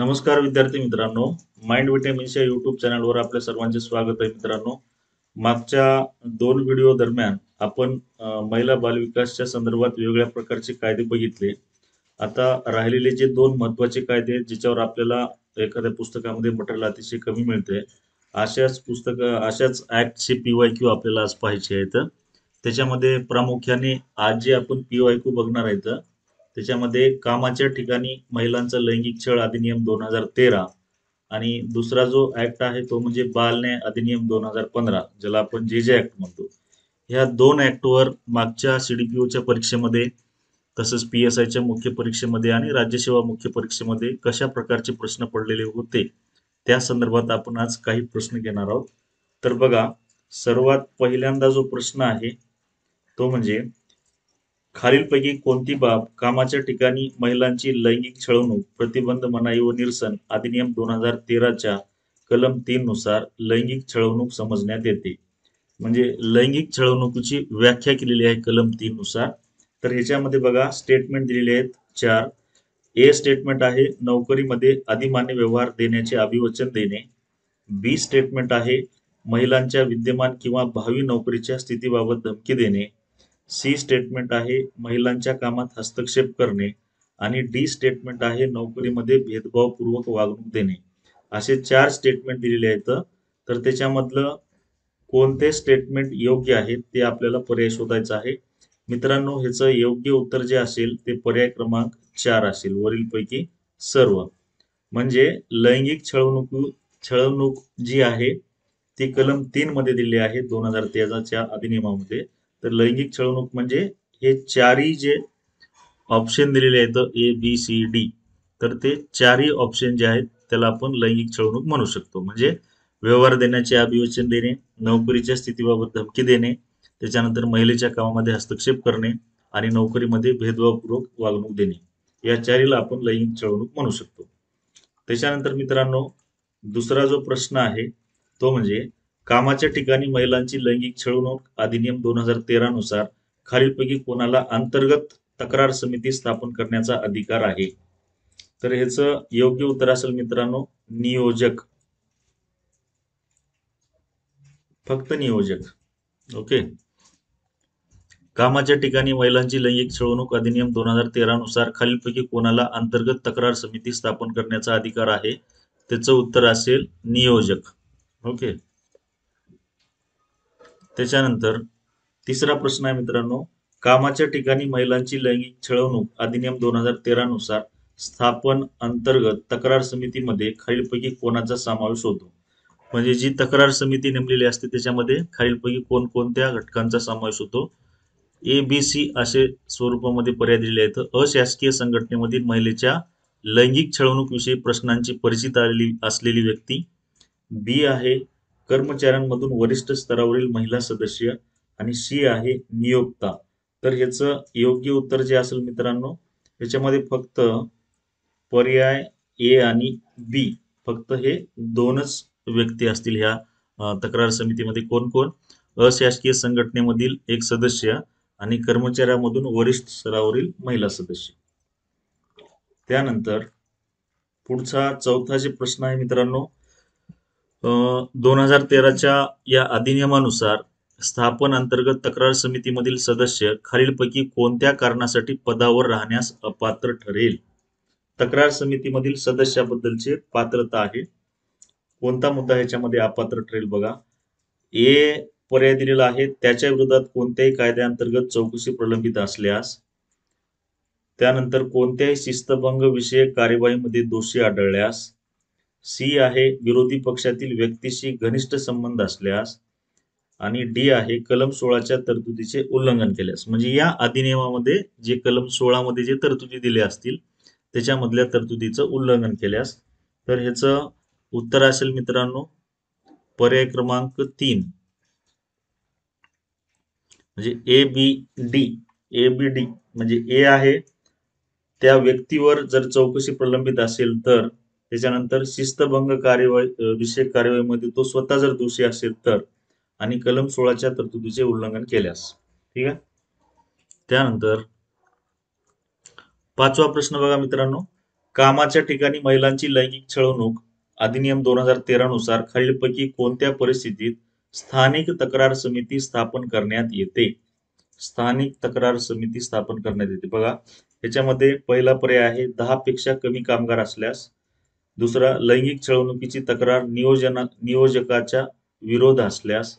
नमस्कार विद्यार्थी मित्रांनो. माइंड विटॅमिन्सच्या यूट्यूब चॅनलवर आपल्या सर्वांचे स्वागत आहे मित्रांनो. मागच्या 2 व्हिडिओ दरम्यान आपण महिला बालविकासच्या संदर्भात वेगवेगळ्या प्रकारचे कायदे बघितले. आता राहिलेले जे 2 महत्त्वाचे कायदे आहेत ज्याच्यावर आपल्याला एखाद्या पुस्तकामध्ये मटेरियल अतिशय कमी मिळते, अशाच ऍक्टचे PYQ आपल्याला आज पाहायचे आहेत. त्याच्यामध्ये प्रामुख्याने आज जे आपण PYQ बघणार आहेत त्याच्यामध्ये कामाच्या ठिकाणी महिलांचा लैंगिक छळ अधिनियम 2013 आणि दुसरा जो ऍक्ट आहे तो म्हणजे बाल न्याय अधिनियम 2015, ज्याला आपण जे ऍक्ट म्हणतो. ह्या 2 ऍक्टवर मागच्या CDPOच्या परीक्षेमध्ये तसंच PSIच्या मुख्य परीक्षेमध्ये आणि राज्यसेवा मुख्य परीक्षेमध्ये कशा प्रकारचे प्रश्न पडलेले होते त्या संदर्भात आपण आज काही प्रश्न घेणार आहोत. तर बघा, सर्वात पहिल्यांदा जो प्रश्न आहे तो म्हणजे खालीलपैकी कोणती बाब कामाच्या ठिकाणी महिलांची लैंगिक छळवणूक प्रतिबंध मनाई व निरसन अधिनियम 2013च्या कलम 3 नुसार लैंगिक छळवणूक समजण्यात येते. म्हणजे लैंगिक छळवणुकीची व्याख्या केलेली आहे कलम 3 नुसार. तर ह्याच्यामध्ये बघा स्टेटमेंट दिलेले आहेत 4. ए स्टेटमेंट आहे नोकरीमध्ये अधिमान्य व्यवहार देण्याचे अभिवचन देणे. बी स्टेटमेंट आहे महिलांच्या विद्यमान किंवा भावी नोकरीच्या स्थितीबाबत धमकी देणे. सी स्टेटमेंट आहे महिलांच्या कामात हस्तक्षेप करणे आणि डी स्टेटमेंट आहे नोकरीमध्ये भेदभावपूर्वक वागणूक देणे. असे 4 स्टेटमेंट दिलेले आहेत. तर त्याच्यामधलं कोणते स्टेटमेंट योग्य आहे ते आपल्याला पर्याय शोधायचा आहे. मित्रांनो, ह्याचं योग्य उत्तर जे असेल ते पर्याय क्रमांक 4 असेल वरीलपैकी सर्व. म्हणजे लैंगिक छळवणूक जी आहे ती कलम 3 मध्ये दिली आहे 2013च्या अधिनियमामध्ये. तर लैंगिक छळवणूक म्हणजे हे 4ही जे ऑप्शन दिलेले आहेत ABCD, तर ते 4ही ऑप्शन जे आहेत त्याला आपण लैंगिक छळवणूक म्हणू शकतो. म्हणजे व्यवहार देण्याचे अभिवचन देणे, नोकरीच्या स्थितीबाबत धमकी देणे, त्याच्यानंतर महिलेच्या कामामध्ये हस्तक्षेप करणे आणि नोकरीमध्ये भेदभावपूर्वक वागणूक देणे, या 4हीला आपण लैंगिक छळवणूक म्हणू शकतो. त्याच्यानंतर मित्रांनो, दुसरा जो प्रश्न आहे तो म्हणजे कामाच्या ठिकाणी महिलांची लैंगिक छळवणूक अधिनियम 2013 नुसार खालीलपैकी कोणाला अंतर्गत तक्रार समिती स्थापन करण्याचा अधिकार आहे. तर ह्याचं योग्य उत्तर असेल मित्रांनो नियोजक, फक्त नियोजक. ओके. कामाच्या ठिकाणी महिलांची लैंगिक छळवणूक अधिनियम 2013 नुसार खालीलपैकी कोणाला अंतर्गत तक्रार समिती स्थापन करण्याचा अधिकार आहे. त्याचं उत्तर असेल नियोजक. ओके. त्याच्यानंतर तिसरा प्रश्न आहे मित्रांनो, कामाच्या ठिकाणी महिलांची लैंगिक छळवणूक अधिनियम 2013 नुसार स्थापन अंतर्गत तक्रार समितीमध्ये खालीलपैकी कोणाचा समावेश होतो. म्हणजे जी तक्रार समिती नेमलेली असते त्याच्यामध्ये खालीलपैकी कोणकोणत्या घटकांचा समावेश होतो. ABC असे स्वरूपामध्ये पर्याय दिलेले आहेत. अशासकीय संघटनेमधील महिलेच्या लैंगिक छळवणूक विषयी प्रश्नांची परिचित असलेली व्यक्ती. बी आहे कर्मचाऱ्यांमधून वरिष्ठ स्तरावरील महिला सदस्य आणि सी आहे नियोक्ता. तर ह्याचं योग्य उत्तर जे असेल मित्रांनो, ह्याच्यामध्ये फक्त पर्याय ए आणि बी, फक्त हे 2च व्यक्ती असतील ह्या तक्रार समितीमध्ये. कोण कोण? अशासकीय संघटनेमधील एक सदस्य आणि कर्मचाऱ्यांमधून वरिष्ठ स्तरावरील महिला सदस्य. त्यानंतर पुढचा चौथा जे प्रश्न आहे मित्रांनो, 2013च्या या अधिनियमानुसार स्थापन अंतर्गत तक्रार समितीमधील सदस्य खालीलपैकी कोणत्या कारणासाठी पदावर राहण्यास अपात्र ठरेल. तक्रार समितीमधील सदस्याबद्दलचे पात्रता आहे. कोणता मुद्दा ह्याच्यामध्ये अपात्र ठरेल बघा. ए पर्याय दिलेला आहे त्याच्या विरोधात कोणत्याही कायद्याअंतर्गत चौकशी प्रलंबित असल्यास. त्यानंतर कोणत्याही शिस्तभंग विषयक कार्यवाहीमध्ये दोषी आढळल्यास. सी आहे विरोधी पक्षातील व्यक्तीशी घनिष्ठ संबंध असल्यास. आणि डी आहे कलम 16च्या तरतुदीचे उल्लंघन केल्यास. म्हणजे या अधिनियमामध्ये जे कलम 16 मध्ये जे तरतुदी दिल्या असतील त्याच्यामधल्या तरतुदीचं उल्लंघन केल्यास. तर ह्याचं उत्तर असेल मित्रांनो पर्याय क्रमांक 3, म्हणजे ABD. म्हणजे ए आहे त्या व्यक्तीवर जर चौकशी प्रलंबित असेल तर, त्याच्यानंतर शिस्तभंग कार्यवाही विषयक कार्यवाहीमध्ये तो स्वतः जर दोषी असेल तर, आणि कलम 16च्या तरतुदीचे उल्लंघन केल्यास. ठीक आहे. त्यानंतर 5वा प्रश्न बघा मित्रांनो, कामाच्या ठिकाणी महिलांची लैंगिक छळवणूक अधिनियम 2013 नुसार खालीलपैकी कोणत्या परिस्थितीत स्थानिक तक्रार समिती स्थापन करण्यात येते? स्थानिक तक्रार समिती स्थापन करण्यात येते. बघा, याच्यामध्ये पहिला पर्याय आहे 10 पेक्षा कमी कामगार असल्यास. दुसरा, लैंगिक छळवणुकीची तक्रार नियोजकाच्या विरोध असल्यास.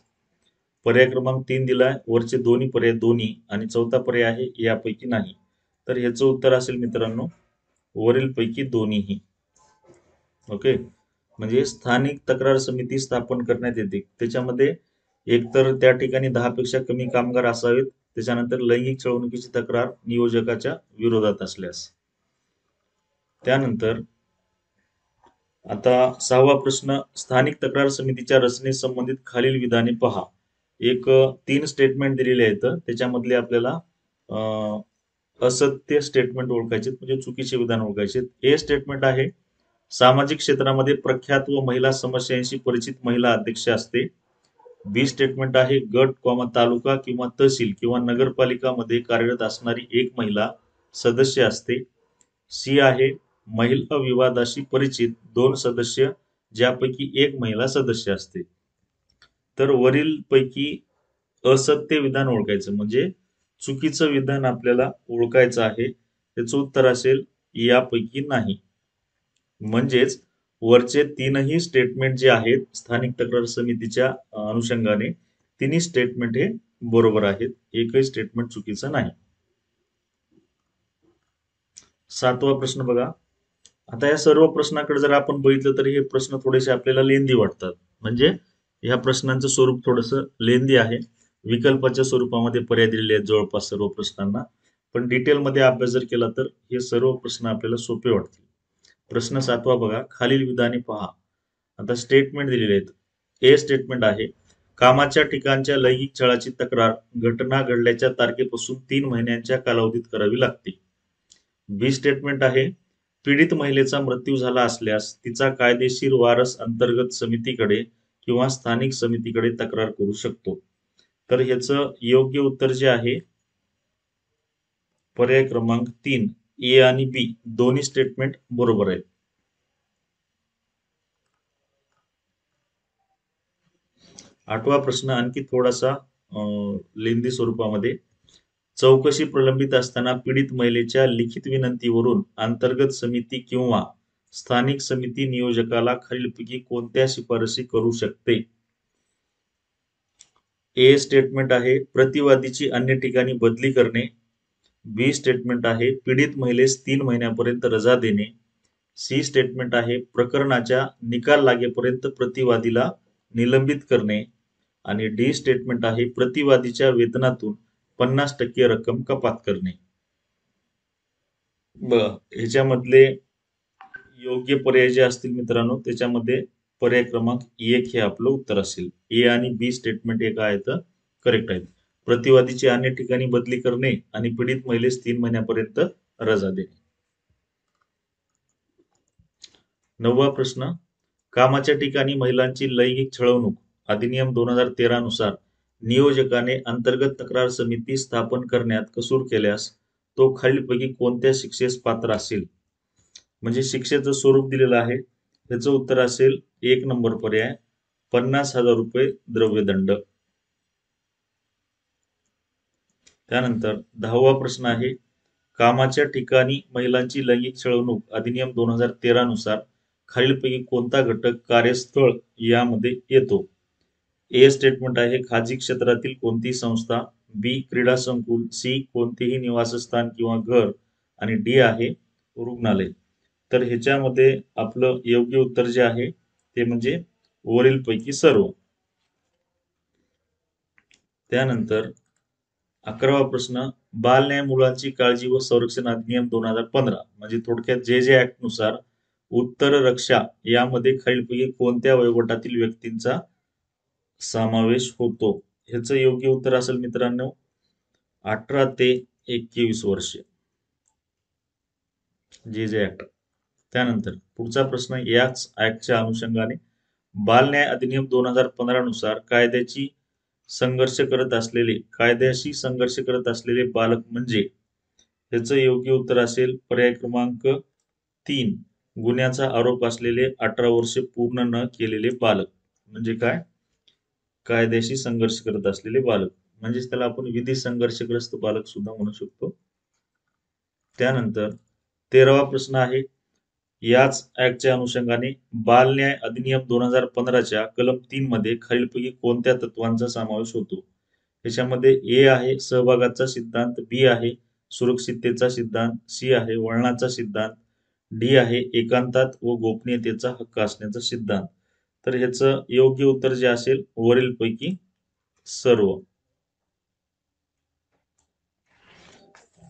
पर्याय क्रमांक 3 दिलाय, वरचे दोन्ही पर्याय दोन्ही, आणि चौथा पर्याय आहे यापैकी नाही. तर ह्याचं उत्तर असेल मित्रांनो वरीलपैकी दोन्हीही. ओके, म्हणजे स्थानिक तक्रार समिती स्थापन करण्यात येते. त्याच्यामध्ये एकतर त्या ठिकाणी 10 पेक्षा कमी कामगार असावेत, त्याच्यानंतर लैंगिक छळवणुकीची तक्रार नियोजकाच्या विरोधात असल्यास. त्यानंतर आता 6वा प्रश्न, स्थानिक तक्रार समितीच्या रचनेस संबंधित खालील विधाने पहा. एक 3 स्टेटमेंट दिलेले आहेत, त्याच्यामधले आपल्याला असत्य स्टेटमेंट ओळखायचे, म्हणजे चुकीचे विधान ओळखायचे. ए स्टेटमेंट आहे, सामाजिक क्षेत्रामध्ये प्रख्यात व महिला समस्यांशी परिचित महिला अध्यक्ष असते. बी स्टेटमेंट आहे, गट तालुका किंवा तहसील किंवा नगरपालिकामध्ये कार्यरत असणारी एक महिला सदस्य असते. सी आहे, महिला विवादाशी परिचित 2 सदस्य ज्यापैकी एक महिला सदस्य असते. तर वरील पैकी असत्य विधान ओळखायचं, म्हणजे चुकीचं विधान आपल्याला ओळखायचं आहे. त्याचं उत्तर असेल यापैकी नाही. म्हणजेच वरचे तीनही स्टेटमेंट जे आहेत स्थानिक तक्रार समितीच्या अनुषंगाने, तिन्ही स्टेटमेंट हे बरोबर आहेत, एकही स्टेटमेंट चुकीचं नाही. 7वा प्रश्न बघा. आता या सर्व प्रश्नाकडे जर आपण बघितलं तर हे प्रश्न थोडेसे आपल्याला लेंदी वाटतात, म्हणजे ह्या प्रश्नांचं स्वरूप थोडंसं लेंदी आहे. विकल्पाच्या स्वरूपामध्ये पर्याय दिलेले आहेत जवळपास सर्व प्रश्नांना, पण डिटेलमध्ये अभ्यास जर केला तर हे सर्व प्रश्न आपल्याला सोपे वाटतील. प्रश्न 7वा बघा, खालील विधाने पहा. आता स्टेटमेंट दिलेले आहेत. ए स्टेटमेंट आहे, कामाच्या ठिकाणच्या लैंगिक छळाची तक्रार घटना घडल्याच्या तारखेपासून 3 महिन्यांच्या कालावधीत करावी लागते. बी स्टेटमेंट आहे, पीडित महिलेचा मृत्यू झाला असल्यास तिचा कायदेशीर वारस अंतर्गत समितीकडे किंवा स्थानिक समितीकडे तक्रार करू शकतो. तर ह्याचं योग्य उत्तर जे आहे पर्याय क्रमांक 3, ए आणि बी दोन्ही स्टेटमेंट बरोबर आहेत. 8वा प्रश्न आणखी थोडासा लेंदी स्वरूपामध्ये. चौकशी प्रलंबित असताना पीडित महिलेच्या लिखित विनंतीवरून अंतर्गत समिती किंवा स्थानिक समिती नियोजकाला खालीलपैकी कोणत्या शिफारसी करू शकते? ए स्टेटमेंट आहे, प्रतिवादीची अन्य ठिकाणी बदली करणे. बी स्टेटमेंट आहे, पीडित महिलेस 3 महिन्यापर्यंत रजा देणे. सी स्टेटमेंट आहे, प्रकरणाच्या निकाल लागेपर्यंत प्रतिवादीला निलंबित करणे. आणि डी स्टेटमेंट आहे, प्रतिवादीच्या वेतनातून 50% रक्कम कपात करणे. ह्याच्यामधले योग्य पर्याय जे असतील मित्रांनो, त्याच्यामध्ये पर्याय क्रमांक 1 हे आपलं उत्तर असेल. ए आणि बी स्टेटमेंट हे काय आहेत, करेक्ट आहेत. प्रतिवादीची अन्य ठिकाणी बदली करणे आणि पीडित महिलेस 3 महिन्यापर्यंत रजा देणे. 9वा प्रश्न, कामाच्या ठिकाणी महिलांची लैंगिक छळवणूक अधिनियम 2013 नुसार नियोजकाने अंतर्गत तक्रार समिती स्थापन करण्यात कसूर केल्यास तो खालीलपैकी कोणत्या शिक्षेस पात्र असेल? म्हणजे शिक्षेचं स्वरूप दिलेलं आहे. त्याचं उत्तर असेल 1 नंबर पर्याय, 50,000 रुपये द्रव्यदंड. त्यानंतर 10वा प्रश्न आहे, कामाच्या ठिकाणी महिलांची लैंगिक छळवणूक अधिनियम 2013 नुसार खालीलपैकी कोणता घटक कार्यस्थळ यामध्ये येतो? ए स्टेटमेंट आहे, खाजगी क्षेत्रातील कोणतीही संस्था. बी क्रीडा संकुल. सी कोणतेही निवासस्थान किंवा घर. आणि डी आहे रुग्णालय. तर ह्याच्यामध्ये आपलं योग्य उत्तर जे आहे ते म्हणजे वरीलपैकी सर्व. त्यानंतर 11वा प्रश्न, बाल न्याय, मुलांची काळजी व संरक्षण अधिनियम 2015 म्हणजे थोडक्यात जे ऍक्ट नुसार उत्तर रक्षा यामध्ये खालीलपैकी कोणत्या वयोगटातील व्यक्तींचा समावेश होतो? ह्याचं योग्य उत्तर असेल मित्रांनो 18 ते 21 वर्ष, जे ऍक्ट. त्यानंतर पुढचा प्रश्न, याच ऍक्टच्या अनुषंगाने बाल न्याय अधिनियम 2015 नुसार कायद्याशी संघर्ष करत असलेले बालक म्हणजे, ह्याचं योग्य उत्तर असेल पर्याय क्रमांक 3 गुन्ह्याचा आरोप असलेले 18 वर्षे पूर्ण न केलेले बालक, म्हणजे काय, कायद्याशी संघर्ष करत असलेले बालक, म्हणजेच त्याला आपण विधी संघर्षग्रस्त बालक सुद्धा म्हणू शकतो. त्यानंतर 13वा प्रश्न आहे, याच ऍक्टच्या अनुषंगाने बाल न्याय अधिनियम 2015च्या कलम 3 मध्ये खालीलपैकी कोणत्या तत्वांचा समावेश होतो? त्याच्यामध्ये ए आहे सहभागाचा सिद्धांत, बी आहे सुरक्षिततेचा सिद्धांत, सी आहे वळणाचा सिद्धांत, डी आहे एकांतात व गोपनीयतेचा हक्क असण्याचा सिद्धांत. तर ह्याचं योग्य उत्तर जे असेल वरील पैकी सर्व.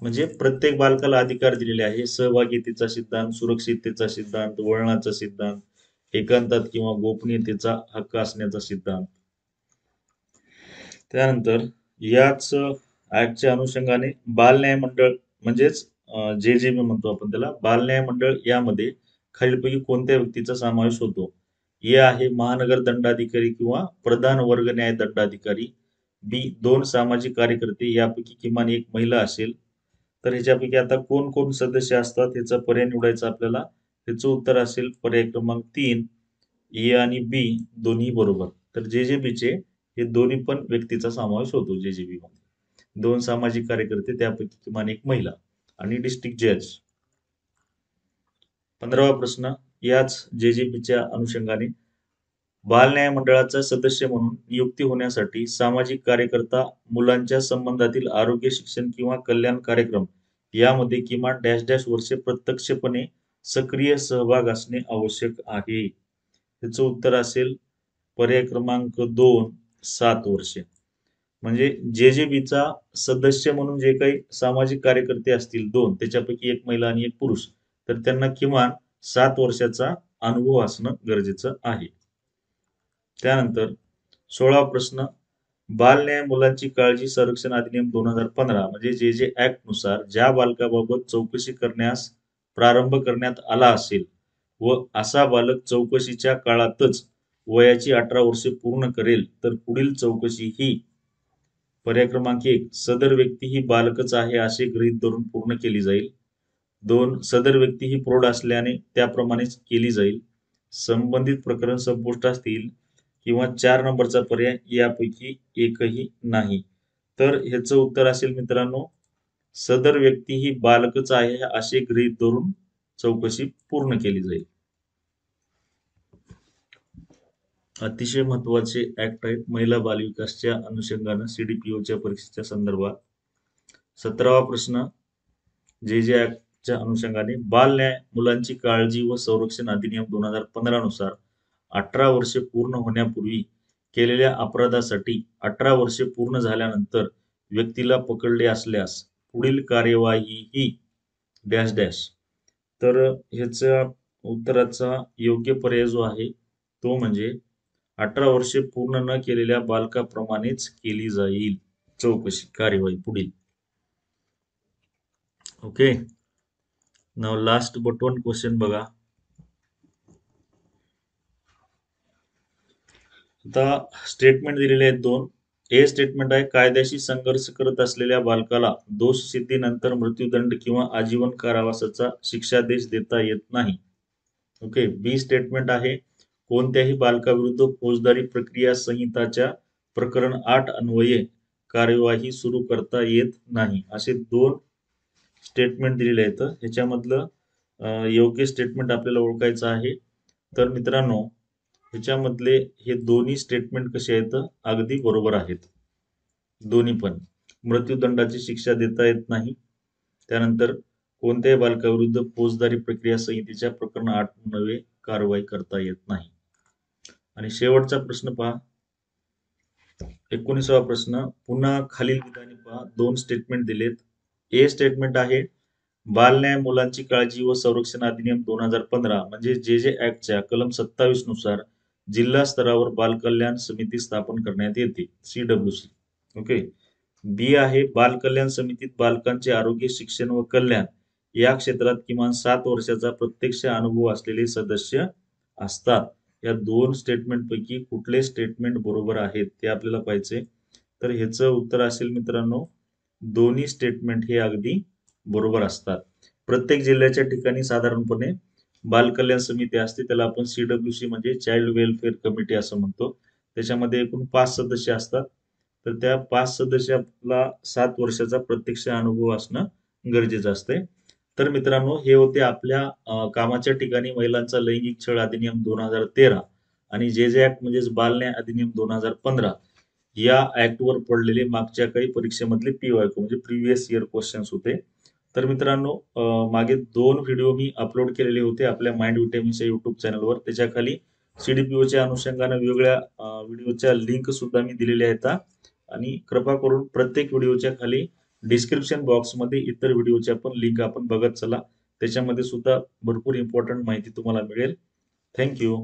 म्हणजे प्रत्येक बालकाला अधिकार दिलेले आहे. सहभागितेचा सिद्धांत, सुरक्षिततेचा सिद्धांत, वळणाचा सिद्धांत, एकांतात किंवा गोपनीयतेचा हक्क असण्याचा सिद्धांत. त्यानंतर याच ऍक्टच्या अनुषंगाने बाल न्याय मंडळ, म्हणजेच जे जे बी म्हणतो आपण त्याला, बाल न्याय मंडळ यामध्ये खालीलपैकी कोणत्या व्यक्तीचा समावेश होतो? ए आहे महानगर दंडाधिकारी किंवा प्रधान वर्ग न्याय दंडाधिकारी, बी 2 सामाजिक कार्यकर्ते यापैकी किमान एक महिला असेल. तर ह्याच्यापैकी आता कोण कोण सदस्य असतात ह्याचा पर्याय निवडायचा आपल्याला. ह्याचं उत्तर असेल पर्याय क्रमांक 3, ए आणि बी दोन्ही बरोबर. तर जेजेबीचे हे दोन्ही पण व्यक्तीचा समावेश होतो जेजेबी मध्ये. 2 सामाजिक कार्यकर्ते त्यापैकी किमान एक महिला आणि डिस्ट्रिक्ट जज. 15वा प्रश्न, याच जेजेबीच्या अनुषंगाने बाल न्याय मंडळाचा सदस्य म्हणून नियुक्ती होण्यासाठी सामाजिक कार्यकर्ता मुलांच्या संबंधातील आरोग्य, शिक्षण किंवा कल्याण कार्यक्रम यामध्ये किमान डॅश डॅश वर्षे प्रत्यक्षपणे सक्रिय सहभाग असणे आवश्यक आहे. त्याचं उत्तर असेल पर्याय क्रमांक 2, 7 वर्षे. म्हणजे जेजेबीचा सदस्य म्हणून जे काही सामाजिक कार्यकर्ते असतील 2, त्याच्यापैकी एक महिला आणि एक पुरुष, तर त्यांना किमान 7 वर्षाचा अनुभव असणं गरजेचं आहे. त्यानंतर 16वा प्रश्न, बाल न्याय मुलांची काळजी संरक्षण अधिनियम 2015 म्हणजे जे जे ऍक्ट नुसार ज्या बालकाबाबत चौकशी करण्यास प्रारंभ करण्यात आला असेल व असा बालक चौकशीच्या काळातच वयाची 18 वर्षे पूर्ण करेल तर पुढील चौकशी ही पर्याय क्रमांक 1 सदर व्यक्ती ही बालकच आहे असे गृहीत धरून पूर्ण केली जाईल. 2 सदर व्यक्ती ही प्रौढ असल्याने त्याप्रमाणेच केली जाईल. संबंधित प्रकरण संपुष्टात येईल किंवा 4 नंबरचा पर्याय यापैकी एकही नाही. तर ह्याचं उत्तर असेल मित्रांनो, सदर व्यक्ती ही बालकच आहे असे गृहीत धरून चौकशी पूर्ण केली जाईल. अतिशय महत्वाचे ऍक्ट आहेत महिला बालविकासच्या अनुषंगाने सीडीपीओच्या परीक्षेच्या संदर्भात. 17वा प्रश्न, जे जे ऍक्टच्या अनुषंगाने बाल न्याय मुलांची काळजी व संरक्षण अधिनियम 2015 नुसार 18 वर्षे पूर्ण होण्यापूर्वी केलेल्या अपराधासाठी 18 वर्षे पूर्ण झाल्यानंतर व्यक्तीला पकडले असल्यास पुढील कार्यवाही ही डॅश डॅश. तर ह्याचा उत्तराचा योग्य पर्याय जो आहे तो म्हणजे 18 वर्षे पूर्ण न केलेल्या बालकाप्रमाणेच केली जाईल चौकशी कार्यवाही पुढील. Okay, now last but one question बघा. आता स्टेटमेंट दिलेले आहेत 2. ए स्टेटमेंट आहे कायद्याशी संघर्ष करत असलेल्या बालकाला दोष सिद्धीनंतर मृत्यूदंड किंवा आजीवन कारावासाचा शिक्षादेश देता येत नाही. ओके, बी स्टेटमेंट आहे कोणत्याही बालकाविरुद्ध फौजदारी प्रक्रिया संहिताच्या प्रकरण 8 अन्वये कार्यवाही सुरू करता येत नाही. असे 2 स्टेटमेंट दिलेले आहेत. ह्याच्यामधलं योग्य स्टेटमेंट आपल्याला ओळखायचं आहे. तर मित्रांनो ह्याच्यामधले हे दोन्ही स्टेटमेंट कसे आहेत, अगदी बरोबर आहेत. दोन्ही पण मृत्यूदंडाची शिक्षा देता येत नाही, त्यानंतर कोणत्याही बालकाविरुद्ध फौजदारी प्रक्रिया संहितेच्या प्रकरण 8 अन्वये कारवाई करता येत नाही. आणि शेवटचा प्रश्न पहा, 19वा प्रश्न, पुन्हा खालील विधाने पहा. 2 स्टेटमेंट दिलेत. ए स्टेटमेंट आहे बाल न्याय मुलांची काळजी व संरक्षण अधिनियम 2015 म्हणजे जे जे ऍक्टच्या कलम 27 नुसार जिल्हा स्तरावर बाल कल्याण समिती स्थापन करण्यात येते, CWC. ओके, बी आहे बाल कल्याण समितीत बालकांचे आरोग्य, शिक्षण व कल्याण या क्षेत्रात किमान 7 वर्षाचा प्रत्यक्ष अनुभव असलेले सदस्य असतात. या 2 स्टेटमेंट पैकी कुठले स्टेटमेंट बरोबर आहेत ते आपल्याला पाहिजे. तर ह्याचं उत्तर असेल मित्रांनो, दोन्ही स्टेटमेंट हे अगदी बरोबर असतात. प्रत्येक जिल्ह्याच्या ठिकाणी साधारणपणे बाल कल्याण समिती असते, त्याला आपण CWC म्हणजे चाइल्ड वेलफेअर कमिटी असं म्हणतो. त्याच्यामध्ये एकूण 5 सदस्य असतात. तर त्या 5 सदस्याला 7 वर्षाचा प्रत्यक्ष अनुभव असणं गरजेचं असतंय. तर मित्रांनो, हे होते आपल्या कामाच्या ठिकाणी महिलांचा लैंगिक छळ अधिनियम 2013 आणि जे ऍक्ट म्हणजेच बाल न्याय अधिनियम 2015 या ऍक्टवर पडलेले मागच्या काही परीक्षेमधले PYQ म्हणजे प्रिव्हियस इयर क्वेश्चन्स होते. तर मित्रांनो, मागे 2 व्हिडिओ मी अपलोड केलेले होते आपल्या माइंड विटॅमिन्सच्या युट्यूब चॅनलवर. त्याच्याखाली CDPOच्या अनुषंगाने वेगवेगळ्या व्हिडिओच्या लिंक सुद्धा मी दिलेल्या आहेत आणि कृपा करून प्रत्येक व्हिडिओच्या खाली डिस्क्रिप्शन बॉक्समध्ये इतर व्हिडिओच्या पण लिंक आपण बघत चला. त्याच्यामध्ये सुद्धा भरपूर इम्पॉर्टंट माहिती तुम्हाला मिळेल. थँक्यू.